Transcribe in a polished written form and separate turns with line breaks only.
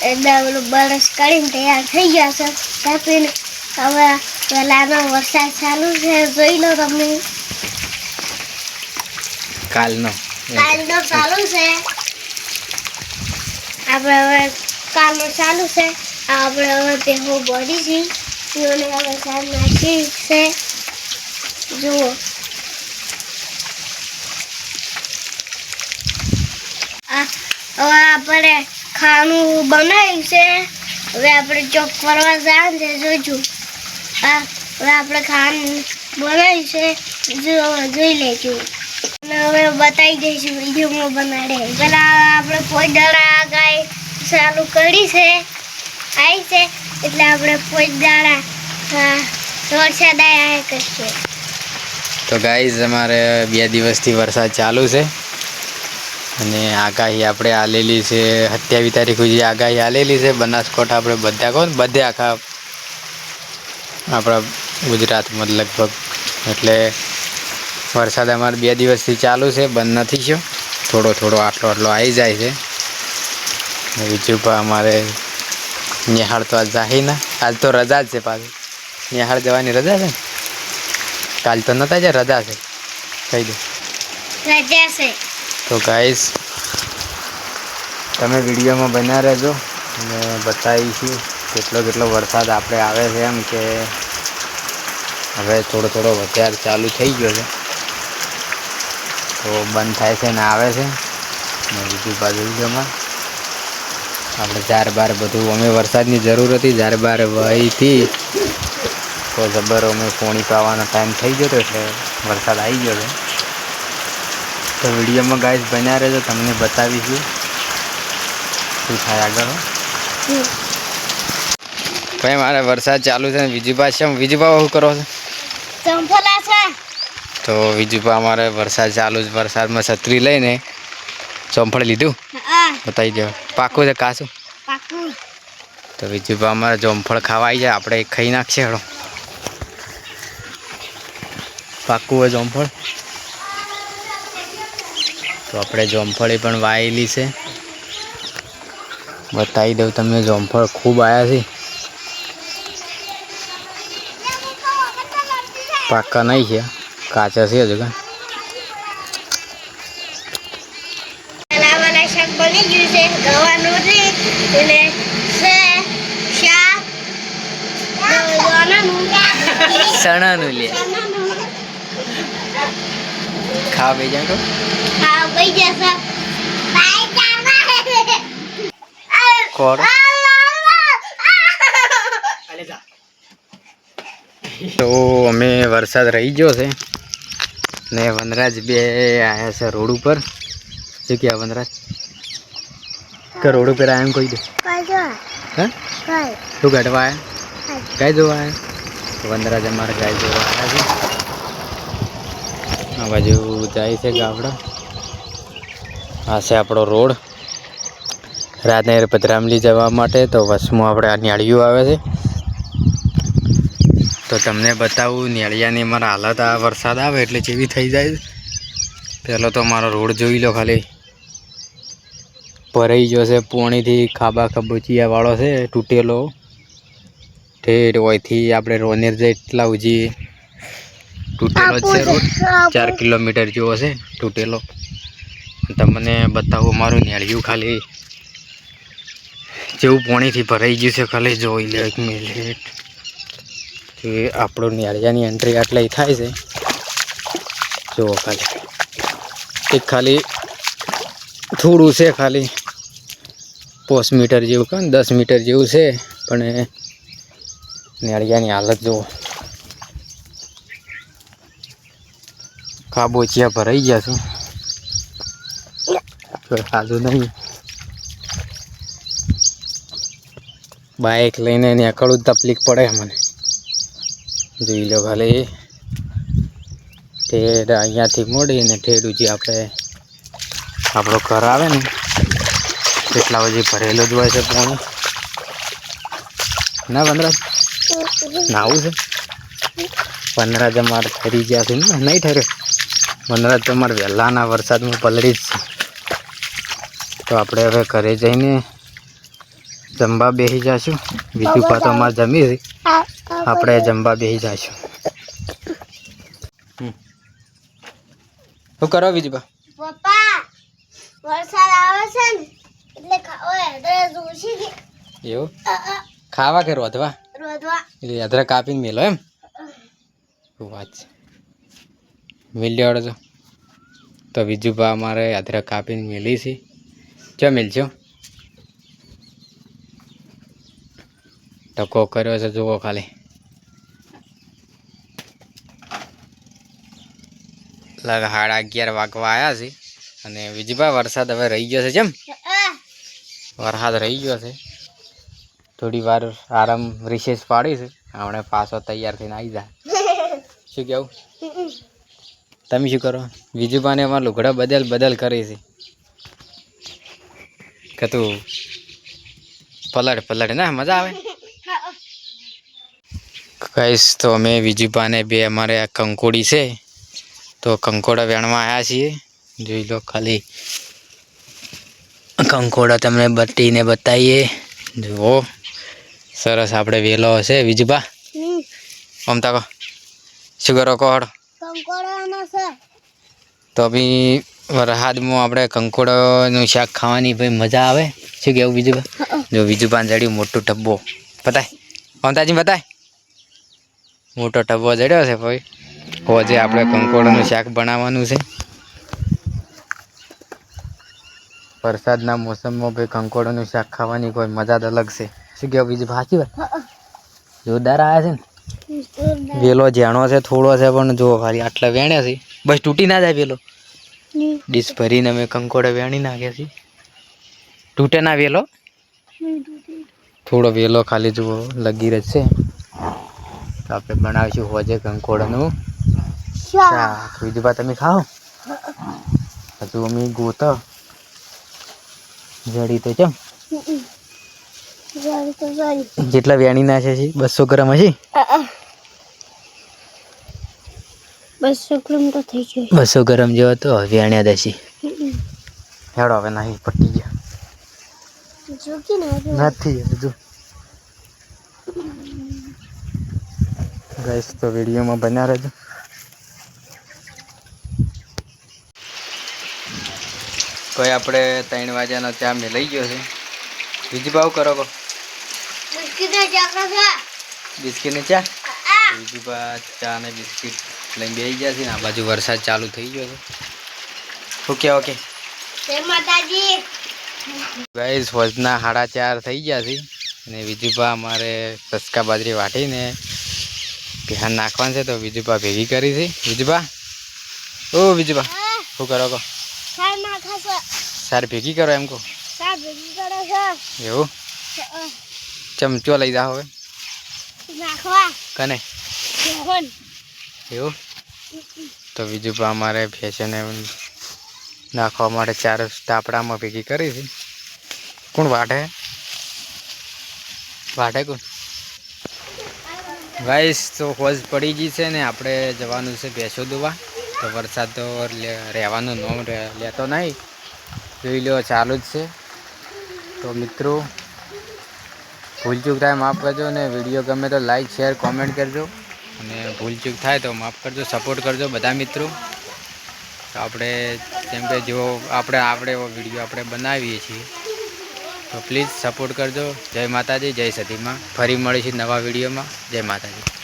એટલે ઓલું બરસ કરીને તૈયાર થઈ ગયા છે કાપીને. હવે પહેલાનો વરસાદ ચાલુ છે, જોઈ લો તમે.
કાલનો
ચાલુ છે. આપણે હવે કાલનો ચાલુ છે. આપણે હવે ભેહો બોડી છે એને હવે સાર નાખી છે. જુઓ હવે આપણે ખાવાનું બનાવ્યું છે. હવે આપણે ચોક ફરવા જવાનું છે. જોઈશું હવે આપણે ખાવાનું બનાવ્યું છે, જોઈ લેજો. અને હવે બતાવી દઈશું વિડીયોમાં બનાડે. પેલા આપણે પોચદાણા ગાય ચાલુ કરી છે, આવી છે એટલે આપણે પોચદાણા વરસાદ આવ્યા કરશે.
તો ગાઈઝ અમારે 2 દિવસથી વરસાદ ચાલુ છે અને આગાહી આપણે આલેલી છે 27 તારીખ સુધી આગાહી આલેલી છે. બનાસકાંઠા આપણે બધા કહો ને બધે આખા આપણા ગુજરાતમાં લગભગ. એટલે વરસાદ અમારે 2 દિવસથી ચાલુ છે, બંધ નથી થયો. થોડો થોડો આટલો આવી જાય છે. બીજું પણ અમારે નિહાળ તો આજ જાહી ના, આજ તો રજા જ છે. પાછું નિહાળ જવાની રજા છે. કાલ તો નતા જ રજા છે, કહી દો
રજા છે.
તો ગાઈસ તમે વિડીયોમાં બન્યા રહેજો અને બતાવીશું કેટલો વરસાદ આપણે આવે છે. એમ કે હવે થોડો વધારે ચાલુ થઈ ગયો છે, તો બંધ થાય છે ને આવે છે. અને બીજું બાજુ વિડીયોમાં આપણે 4-12 બધું અમે વરસાદની જરૂર હતી. 4-12 વહીથી તો જબર અમે પોણી પાવાનો ટાઈમ થઈ ગયો હતો એટલે વરસાદ આવી ગયો છે. તો વિડીયોમાં ગાઈસ બન્યા રહેજો, તમને બતાવીશું શું થાય આગળ. ભાઈ મારે વરસાદ ચાલુ છે ને વિજુભા છે. વિજુભા શું કરો છો? તો વિજુભા અમારે વરસાદ ચાલુ છે. વરસાદમાં છત્રી લઈને ચોંફળ લીધું, બતાવી દો. પાકું છે કાશું? તો વિજુભા અમારે જોમફળ ખાવા આવી જાય, આપણે ખાઈ નાખશે. હેડો પાકું હોય જોમફળ. તો આપણે જોમફળી પણ વાયેલી છે, બતાવી દઉં તમને. જોમફળ ખૂબ આવ્યા છે, પાકા નહીં છે, કાચા છે હજુ.
શાક બની ગયું છે, ગવાનું
ચણાનું લે ખાવા બે જાય તો તો અમે વરસાદ રહી ગયો છે ને વનરાજ બે આવ્યા છે રોડ ઉપર. શું કે વનરાજ કે રોડ ઉપર આવ્યા એમ કહી દે. હે શું કાઢવા આવ્યા? ગાય જોવા આવ્યા? વનરાજ અમારે ગાય જોવા આવ્યા છે. આ બાજુ જાય છે ગાવડા. આ છે આપણો રોડ રાતનેર પધરામલી જવા માટે. તો વચમાં આપણે આ નેળિયું આવે છે. તો તમને બતાવું નેળિયાની મારા હાલત આ વરસાદ આવે એટલે જેવી થઈ જાય. પહેલો તો મારો રોડ જોઈ લો, ખાલી ભરાઈ ગયો છે પોણીથી. ખાબા ખબોચિયાવાળો છે, તૂટેલો. ઠેઠ હોયથી આપણે રોનેર જાય એટલા ઉજી તૂટેલો જ છે રોડ. 4 કિલોમીટર જેવો છે તૂટેલો. તમને બતાવું મારું નેળિયું ખાલી જેવું પોણીથી ભરાઈ ગયું છે. ખાલી જોઈ લે 1 મિનિટ કે આપણું નેળિયાની એન્ટ્રી આટલી થાય છે. જુઓ ખાલી એક ખાલી થોડું છે, ખાલી 5 મીટર જેવું કે 10 મીટર જેવું છે. પણ નેળિયાની હાલત જુઓ, ખાબોચિયા ભરાઈ ગયા છે. કોઈ સાદું નહીં. બાઇક લઈને નીકળવું તકલીફ પડે મને. જોઈ લો ખાલી ઠેઠ અહીંયાથી મોડીને ઠેઠ જે આપણે આપણો ઘર આવે ને એટલા બધી ભરેલો જ હોય છે પાણી. ના વનરાજ નાવું છે? વનરાજ અમારે ઠરી ગયા છે ને? નહીં ઠર્યો વનરાજ તો અમારે વહેલાના વરસાદમાં પલળી જ છે. તો આપણે હવે ઘરે જઈને જમવા બેસી જઈશું. વિજુભા તો અમારે જમી છે, આપણે જમવા બેસી જઈશું. શું કરો વિજુભા?
પપ્પા વરસાદ આવે છે ને એટલે ઓય અદરક જોશી કે
એવું ખાવા કે રોધવા?
રોધવા.
એટલે અદરક કાપીને મેલો એમ? વાત છે. મિલ્યો તો તો વિજુભા અમારે અદરક કાપીને મેલી છે. ચો મિલજો ટકો કર્યો છે જુઓ ખાલી. લગ 11:30 વાગવા આવ્યા છે અને વિજુભા વરસાદ હવે રહી ગયો છે. જેમ વરસાદ રહી ગયો છે, થોડી વાર આરામ રિસેસ પાડી છે. હમણાં પાછો તૈયાર થઈને આવી જાય. શું કેવું? તમે શું કરો? વિજુભાને અમારા લુગડા બદલ કરી છે કે તું પલટ ના મજા આવે. કહીશ તો અમે વિજુભાને બે અમારે આ કંકોડી છે તો કંકોડા વેણવા આવ્યા છીએ. જોઈ લો ખાલી કંકોડા તમને બટીને બતાવીએ. જુઓ સરસ આપણે વેલો હશે. વિજુભા આમ તાકો શું કરો કોડ?
કંકોડાનો છે
તો બી વરસાદમાં આપણે કંકોડાનું શાક ખાવાની ભાઈ મજા આવે. શું કેવું વિજુભા? જો વિજુભા જડ્યું મોટું ટબ્બો બતાય, મમતાજી બતાય. મોટો ટબ્બો જડ્યો છે ભાઈ. હોજે આપણે કંકોડાનું શાક બનાવવાનું છે. વરસાદના મોસમમાં ભાઈ કંકોડાનું શાક ખાવાની કોઈ મજા જ અલગ છે. શું કહેવું વિજુભા? સાચી વાત. જોરદાર આવ્યા છે ને. વેલો જાણો છે થોડો છે પણ જો ખાલી આટલા વેણ્યા છે બસ તૂટી ના જાય. વેલો ડીશ ભરીને અમે કંકોડા વેણી નાખ્યા છીએ. તૂટે ના વેલો. થોડો વેલો ખાલી જુઓ લગી રહેશે તો આપણે બનાવીશું હોજે કંકોડાનું શાક. વિજુભા તમે ખાઓ? હજુ અમે ગોતો જડી તો ચમ જેટલા વેણી નાખે છે 200 ગ્રામ હશે.
200 ગ્રામ તો થઈ ગયો.
200 ગ્રામ જેવો તો વેણ્યા દેશી. હેડો હવે નહીં પટી ગયા નથી હજુ. ગાઈસ તો વિડીયોમાં બન્યા રહેજો. કોઈ આપણે 3 વાગ્યાનો ચા મેં લઈ ગયો છે. વિજુભા આવું કરો? બિસ્કિટની ચા. વિજુભા ચા ને બિસ્કિટ લઈને બેસી ગયા છે ને આ બાજુ વરસાદ ચાલુ થઈ ગયો છે. ઓકે ઓકે ગાઈસ હોજના 4:30 થઈ ગયા છે અને વિજુભા અમારે સસકા બાજરી વાટીને ધ્યાન નાખવાનું છે તો વિજુભા ભેગી કરી છે. વિજુભા ઓ વિજુભા શું કરો કહો? સાર ભેગી કરો એમ કહો. એવું ચમચો લઈ જાઓ હવે કને એવું. તો વિજુભા અમારે ફેશન નાખવા માટે 4 તાપડામાં ભેગી કરી છે. કોણ વાટે કોણ? ગાઈસ તો હોજ પડી ગઈ છે ને આપણે જવાનું છે ભેંસો દોવા. તો વરસાદ તો રહેવાનું નામ લેતો નહીં. જોઈ લો ચાલુ જ છે. તો મિત્રો ભૂલચૂક થાય માફ કરજો ને વિડીયો ગમે તો લાઈક શેર કોમેન્ટ કરજો અને ભૂલચૂક થાય તો માફ કરજો. સપોર્ટ કરજો બધા મિત્રો. તો આપણે જેમ કે જો આપણે એવો વિડીયો આપણે બનાવીએ છીએ તો પ્લીઝ સપોર્ટ કરજો. જય માતાજી, જય સતીમાં. ફરી મળીશું નવા વિડીયોમાં. જય માતાજી.